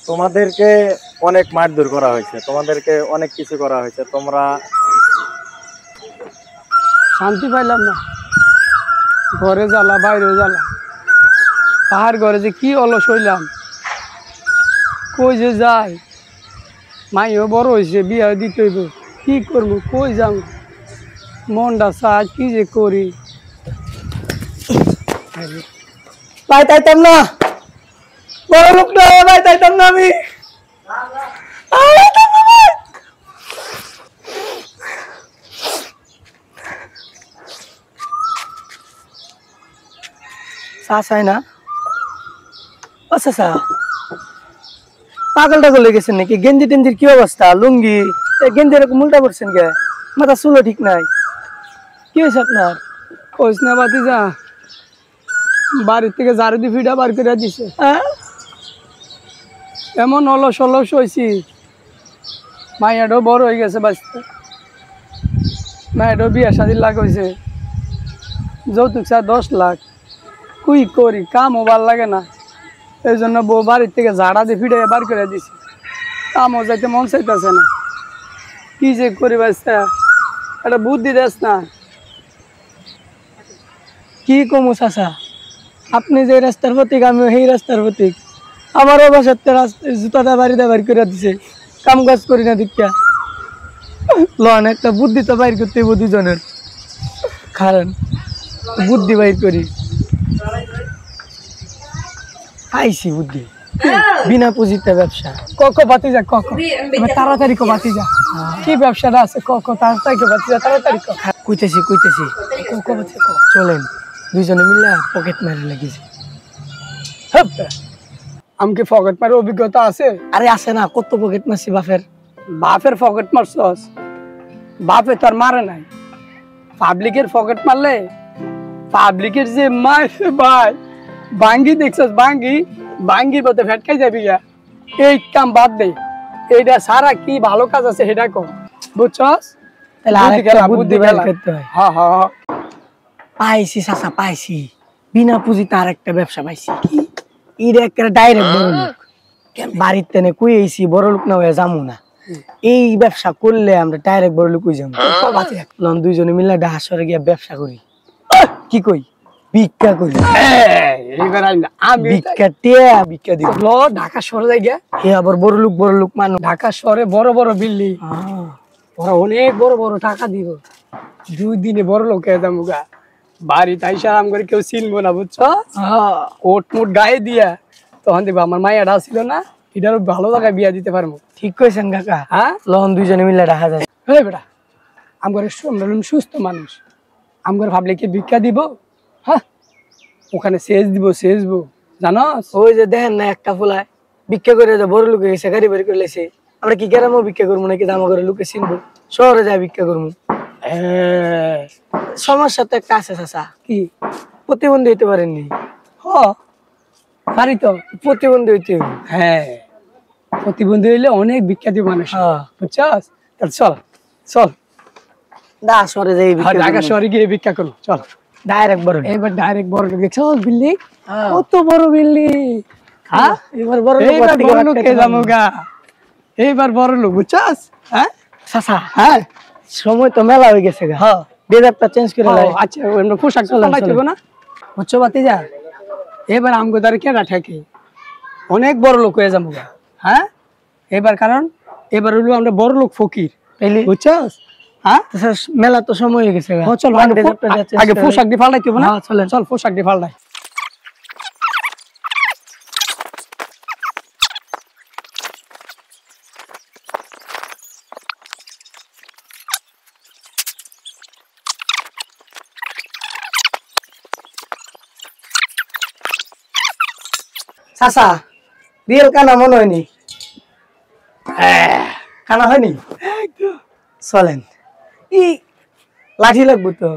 তোমাদেরকে অনেক মারধর করা হয়েছে, তোমাদেরকে অনেক কিছু করা হয়েছে, তোমরা শান্তি পাইলাম না, ঘরে জ্বালা বাইরেও জ্বালা, পাহাড় ঘরে যে কি অলস হইলাম, কই যে যাই, মাইও বড় হয়েছে, বিয়া দিতে হইব, কি করবো, কই যাম, মনটা চায় কি যে করি। ভাই তাইতাম না, বড় লোক না ভাই, তাইতাম না আমি। চাই না আচ্ছা পাগল টাগল হয়ে গেছেন নাকি? গেঞ্জি টেঞ্জির কি অবস্থা? লুঙ্গি গেঞ্জি এরকম উল্টা পড়ছেন কে? মাথা চুলো ঠিক নাই, কি হয়েছে আপনার? কইস না বাতি যা, বাড়ির থেকে ঝাড়ু দিয়ে ফিডা বার করে দিছে। হ্যাঁ, এমন অলস অলস হয়েছি, মাইয়াটাও বড় হয়ে গেছে বাঁচতে, মাইয়াটাও বিয়া শাদির লাখ হয়েছে, যৌতুক চা 10 লাখ, কুই করি, কামও ভাল লাগে না, এই জন্য বউ বাড়ির থেকে ঝাড়া দিয়ে ফিডে বার করে দিছে, কামও যাইতে মন চাইতেছে না, কি যে করি বাঁচতে, একটা বুদ্ধি দেস না। কি কমু চাচা, আপনি যে রাস্তার প্রতীক, আমিও সেই রাস্তার প্রতীক। আমারও বাসার জুতাটা বাড়িতে বাইর করে দিছে, কাম কাজ করি না দীক্ষা। লন একটা বুদ্ধি তো বাইর করতে হইব দুজনের, কারণ বুদ্ধি বাইর করি। আইসি বুদ্ধি, বিনা পুঁজিতে ব্যবসা। কক বাতি যা, কক তাড়াতাড়ি কো বাতি যা, কি ব্যবসাটা আছে কক তাড়াতাড়ি কো বাতি যা, তাড়াতাড়ি ক। কইতেছি কক বাতি ক। চলেন দুইজনে মিলে পকেট মারি লাগিয়েছি। আমাকে পকেট মারার অভিজ্ঞতা আছে? আরে আছে না, কত পকেট মারছি বাপের। বাপের পকেট মারছস? বাপে তোর মারে নাই, পাবলিকের পকেট মারলে পাবলিকের যে মারছে ভাই, বাঙ্গি দেখছস, বাঙ্গির পথে ফেটকাই যাবি গা। এই কাম বাদ দে, এইটা সারা কি ভালো কাজ আছে সেটা কর, বুঝছস? তাহলে আরেকটা বুদ্ধি বের করতে হয়। হ্যাঁ হ্যাঁ পাইছি চাচা, পাইছি, বিনা পুঁজিতে আরেকটা ব্যবসা পাইছি। কি? এটা একটা ডাইরেক্ট বড় লোক, বাড়ির তেনে কুই আইছি, বড় লোক না হয়ে যামু না। এই ব্যবসা করলে আমরা ডাইরেক্ট বড় লোক হয়ে যাবো। লন দুইজনে মিলে ঢাসরে গিয়া ব্যবসা করি। কি কই? ভিক্ষা করি। এইবার আমি ভিক্ষা দিব। ঢাকা শহরে যাই গিয়া, হে আবার বড় লোক মানুষ। ঢাকা শহরে বড় বড় বিল্ডিং, ওরা অনেক বড় বড় টাকা দিব, 2 দিনে বড় লোক হয়ে যাবো গা। বাড়ি তাই সারাম করে কেউ চিনবো না, বুঝছো? কোট মোট গায়ে দিয়া তখন দেখবো আমার মায়েরা ছিল না, এটারও ভালো জায়গায় বিয়া দিতে পারবো। ঠিক কইছেন কাকা। হ্যাঁ, লন দুইজনে মিলে ঢাকা যায়। হ্যাঁ বেটা, আমরা সুস্থ মানুষ, আমরা ভাবলে কি ভিক্ষা দিব? হ্যাঁ, ওখানে সেচবো জানোস? ওই যে দেখেন না, একটা ফুলায় ভিক্ষা করে বড় লোক গেছে, গাড়ি বাড়ি করে লেছে। আমরা কি গ্রামেও ভিক্ষা করবো নাকি? দামা করে লোকে চিনবো, শহরে যাই ভিক্ষা করবো। সমস্যা তো একটা আছে চাচা। কি? প্রতিবন্ধী হইতে পারেননি? পারি তো, প্রতিবন্ধী হইতে হবে। হ্যাঁ, প্রতিবন্ধী হইলে অনেক ভিক্ষা দিব মানুষ, বুঝছস? তাহলে চল দা শহরে যাই ঢাকা শহরে গিয়ে ভিক্ষা করো, চল ডাইরেক্ট বড়। এবার ডাইরেক্ট বড় লোক দেখছ বিল্ডিং, কত বড় বিল্ডিং। হ্যাঁ, এবার বড় লোক কে যামুগা, এইবার বড় লোক, বুঝছস? হ্যাঁ চাচা, হ্যাঁ সময় তো মেলা হয়ে গেছে গা। হ্যাঁ, ডেজার্টটা চেঞ্জ করে লাই। আচ্ছা, আমরা পোশাক পাল্টাইতে হবে না, বুঝছো বাতি যা। এবার আমগো দাঁড়ে কেনা ঠেকে অনেক বড় লোক হয়ে যাবো। হ্যাঁ, এবার কারণ এবার হলো আমরা বড় লোক ফকির, বুঝছস? হ্যাঁ, মেলা তো সময় হয়ে গেছে। চল আগে পোশাক দিয়ে পাল্টাইতে হবে না, চল পোশাক দিয়ে পাল্টাই। চাচা, রিয়েল কানা মনে হয়নি? কানা হয়নি? চলেন, লাঠি লাগবো তো।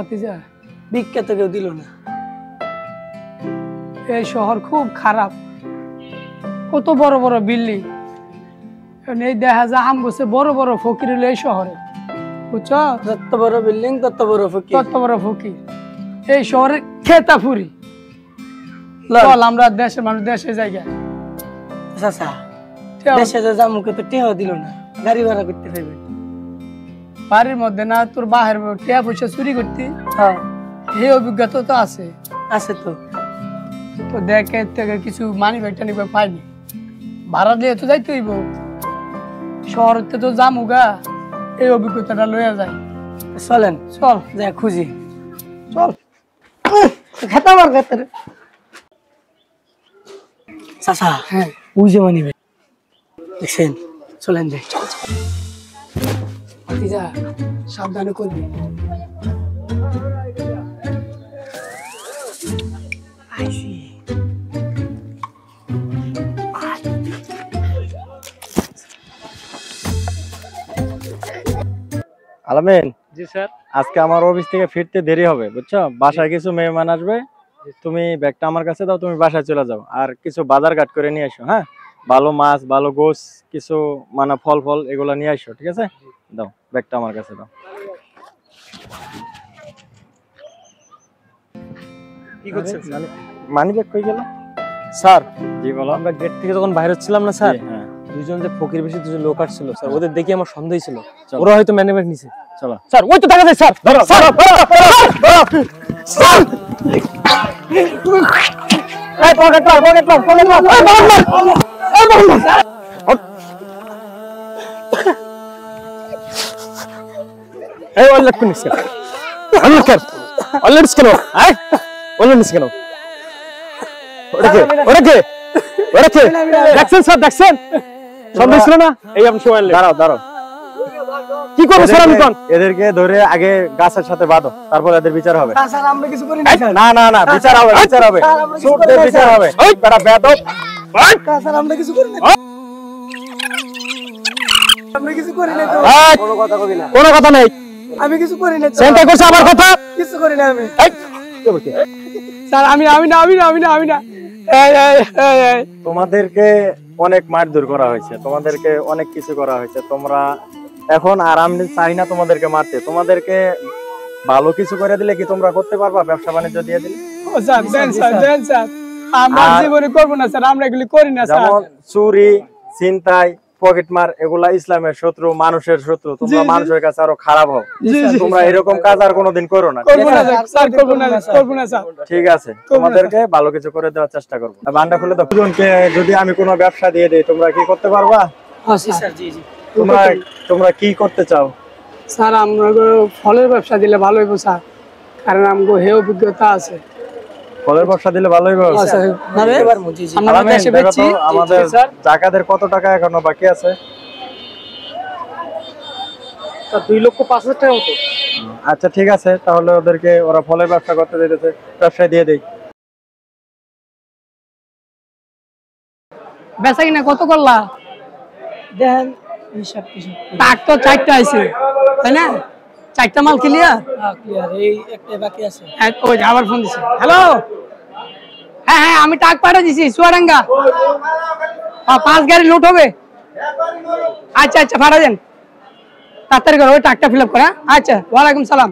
ভাতিজা বিখ্যাত কেউ দিল না। এই শহর খুব খারাপ, কত বড় বড় বিল্ডিং, এই দেখা যায় আম গছে বড় বড় ফকির হলো এই শহরে, বুঝছো? যত বড় বিল্ডিং তত বড় ফকির। কত বড় ফকির এই শহরে খেতাফুরি। চল আমরা দেশের মানুষ দেশে জায়গা। চাচা দেশে যা জামুকে তো টেহাও দিল না, গাড়ি ভাড়া করতে পারবে। বাড়ির মধ্যে না তোর বাহির টিয়া পয়সা চুরি করতে, হ্যাঁ এই অভিজ্ঞতা তো আছে। আছে তো। তো দেখে থেকে কিছু মানি ব্যাগ টানি ব্যাগ পাইনি, ভাড়া দিয়ে তো যাইতে হইব, শহরতে তো জামুগা, এই অভিজ্ঞতাটা লইয়া যায়। চলেন চল যা খুঁজি। চল। খেতে আমার খেতে। চাচা হ্যাঁ ওই যে মানি ব্যাগ দেখছেন, চলেন যাই। ভাতিজা সাবধানে করবি। আইসি আলামিন, জি স্যার। আজকে আমার অফিস থেকে ফিরতে দেরি হবে, বুঝছো? বাসায় কিছু মেহমান আসবে, তুমি ব্যাগটা আমার কাছে দাও, তুমি বাসায় চলে যাও, আর কিছু বাজার ঘাট করে নিয়ে এসো। হ্যাঁ, ভালো মাছ, ভালো গোস, কিছু মানে ফল ফল এগুলো নিয়ে আসো, ঠিক আছে? দাও, ব্যাগটা আমার কাছে দাও। কি করছেন? মানি ব্যাগ কই গেল? স্যার জি বলো। আমরা গেট থেকে যখন বাইরে হচ্ছিলাম না স্যার, জি, হ্যাঁ দুইজন যে ফকির বেশি দুজন লোক আসছিল স্যার, ওদের দেখে আমার সন্দেহ ছিল চলো। ওরা হয়তো ম্যানেজমেন্ট নিছে। চলো। স্যার ওই তো দেখা যায় স্যার, ধরো, স্যার ধরো, ধরো, ধরো, ধরো। স্যার এই পকেট মার, পকেট মার, পকেট মার। এই মোহাম্মদ, এই মোহাম্মদ। এই অনলাইন কোন নিছে? অনলাইন কেন? অনলাইন কেন? হ্যাঁ অনলাইন কেন? ওটা কে? ওটা কে? ওটা কে? দেখছেন স্যার, দেখছেন সন্দেহ ছিল না? এই আপনি সময় দাঁড়াও, দাঁড়াও। কি করবো স্যার আমি কোন? এদেরকে ধরে আগে গাছের সাথে বাঁধো, তারপর এদের বিচার হবে। স্যার আমরা কিছু করি না স্যার। না না না, বিচার হবে, বিচার হবে, স্যার, আমরা কিছু সুরদের করি না, বিচার স্যার। হবে। এই বেটা বেয়াদব। স্যার আমরা কিছু করি না। আমরা কিছু করি না তো। এই, কোনো কথা কবি না। কোনো কথা নেই। আমি কিছু করি না তো। সেন্টার করছে আমার কথা। কিছু করি না আমি। এই, কে বলছে? স্যার আমি না, আমি না। এই এই এই এই তোমাদেরকে অনেক মারধর করা হয়েছে, তোমাদেরকে অনেক কিছু করা হয়েছে, তোমরা এখন আর আমি চাই না তোমাদেরকে মারতে। তোমাদেরকে ভালো কিছু করে দিলে কি তোমরা করতে পারবা? ব্যবসা বাণিজ্য দিয়ে দিলে। ও স্যার দেন স্যার, দেন স্যার। আমরা আর- জীবনে করবো না স্যার, আমরা এগুলি করি না স্যার। যেমন চুরি, ছিনতাই, পকেটমার, এগুলা ইসলামের শত্রু, মানুষের শত্রু। তোমরা জি, জি। মানুষের কাছে আরো খারাপ হও। জি, জি। তোমরা এরকম কাজ আর কোনোদিন করো না, ঠিক করবো না আছে? স্যার, করবো না, করবো না স্যার। ঠিক আছে, তোমাদেরকে ভালো কিছু করে দেওয়ার চেষ্টা করবো। বান্ডা খুলে দাও। দুজনকে যদি আমি কোনো ব্যবসা দিয়ে দিই, তোমরা কি করতে পারবা? জি স্যার, জি জি। তোমরা তোমরা কি করতে চাও? স্যার আমরা ফলের ব্যবসা দিলে ভালো হইব স্যার, কারণ আমগো হে অভিজ্ঞতা আছে। ফলের ব্যবসা দিলে ভালোই হবে। স্যার, দিতে পারবো, জি জি। আমরা আলামিন, দেশে দেখো বেচছি। তো আমাদের জি, স্যার। জাকাতের কত টাকা এখনো বাকি আছে? স্যার 2,05,000 টাকা মতো। আচ্ছা ঠিক আছে, তাহলে ওদেরকে, ওরা ফলের ব্যবসা করতে দিতেছে, ব্যবসায় দিয়ে দেই। বেচা কিনা কত করলা? দেখেন হিসাব কিছু। টাক তো 4টা আইছে, তাই না? 4টা মাল ক্লিয়ার। হ্যাঁ ক্লিয়ার, এই একটা বাকি আছে। ওই যে আবার ফোন দিছে। হ্যালো, হ্যাঁ হ্যাঁ আমি টাক পাঠিয়ে দিছি চুয়াডাঙ্গা। 5 গাড়ি লুট হবে। আচ্ছা আচ্ছা পাঠা দেন, তাড়াতাড়ি করো, ওই টাকটা ফিল আপ করে। আচ্ছা, ওয়ালাইকুম সালাম।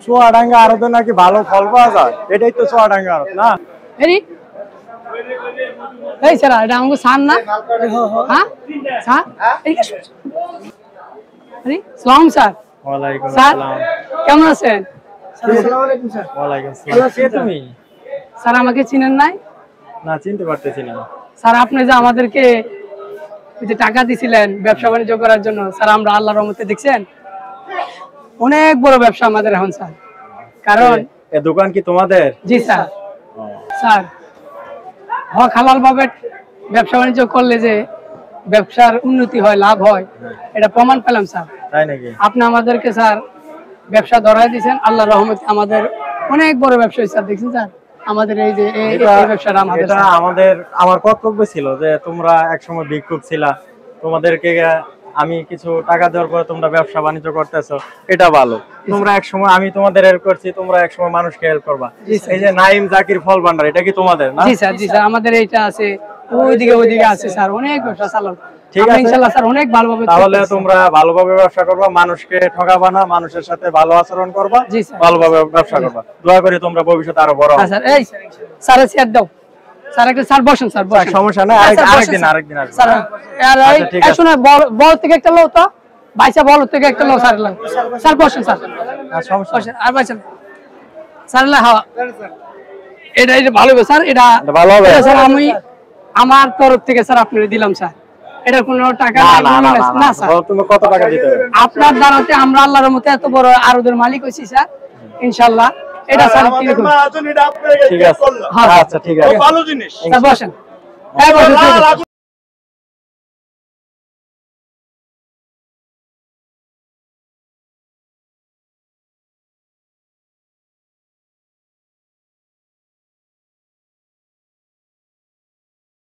চুয়াডাঙ্গা আরো তো নাকি ভালো ফল পাওয়া যায়, এটাই তো চুয়াডাঙ্গা আরো না? এরি এই স্যার, এটা আমাকে সান না? হ্যাঁ স্যার, এইদিকে আসুন। আরে সালাম স্যার। ওয়ালাইকুম স্যার আসসালাম। কেমন আছেন? আসসালামু আলাইকুম স্যার। ওয়ালাইকুম আসসালাম। কে তুমি? স্যার আমাকে চিনেন নাই? না, চিনতে পারতেছি না। স্যার আপনি যে আমাদেরকে ওই যে টাকা দিছিলেন ব্যবসা বাণিজ্য করার জন্য, স্যার আমরা আল্লাহর রহমতে দেখছেন অনেক বড় ব্যবসা আমাদের এখন স্যার। কারণ এ দোকান কি তোমাদের? জি স্যার। স্যার হক হালাল ভাবে ব্যবসা বাণিজ্য করলে যে ব্যবসার উন্নতি হয়, লাভ হয়, এটা প্রমাণ পেলাম স্যার। তাই নাকি? আপনি আমাদেরকে স্যার ব্যবসা ধরাই দিয়েছেন, আল্লাহর রহমতে আমাদের অনেক বড় ব্যবসা স্যার। দেখছেন স্যার আমাদের এই যে এই ব্যবসাটা আমাদের এটা আমার কর্তব্য ছিল যে তোমরা একসময় ভিক্ষুক ছিলা, তোমাদেরকে আমি কিছু টাকা দেওয়ার পরে তোমরা ব্যবসা বাণিজ্য করতেছো, এটা ভালো। তোমরা এক সময়, আমি তোমাদের হেল্প করছি, তোমরা এক সময় মানুষকে হেল্প করবা। এই যে নাইম জাকির ফল ভান্ডার, এটা কি তোমাদের না? জি স্যার আমাদের এইটা আছে, ওইদিকে আছে স্যার, অনেক ব্যবসা চালানো। ঠিক আছে ইনশাআল্লাহ স্যার অনেক ভালোভাবে তাহলে তোমরা ভালোভাবে ব্যবসা করবা, মানুষকে ঠকাবা না, মানুষের সাথে ভালো আচরণ করবা, জি স্যার। ভালোভাবে ব্যবসা করবা। দোয়া করি তোমরা ভবিষ্যতে আরো বড় হবে। স্যার এই স্যার চেয়ার দাও স্যার, একটা স্যার বসেন স্যার, বসেন, সমস্যা নাই, আরেকদিন আসবে। স্যার আর আচ্ছা, ঠিক আছে। শুনে বল থেকে একটা লো তো, বাইসা বল থেকে একটা লো স্যার, স্যার বসেন স্যার, সমস্যা বসেন আর বসেন স্যার। হ্যাঁ এটা ভালো হবে স্যার, এটা ভালো হবে স্যার। আমি আমার তরফ থেকে স্যার আপনাকে দিলাম স্যার, এটা কোনো টাকা না স্যার। তুমি কত টাকা দিতে হবে? আপনার দ্বারাতে আমরা আল্লাহর মতে এত বড় আরদের মালিক হইছি স্যার, ইনশাআল্লাহ। এটা স্যার ঠিক আছে, আচ্ছা ঠিক আছে, স্যার বসেন,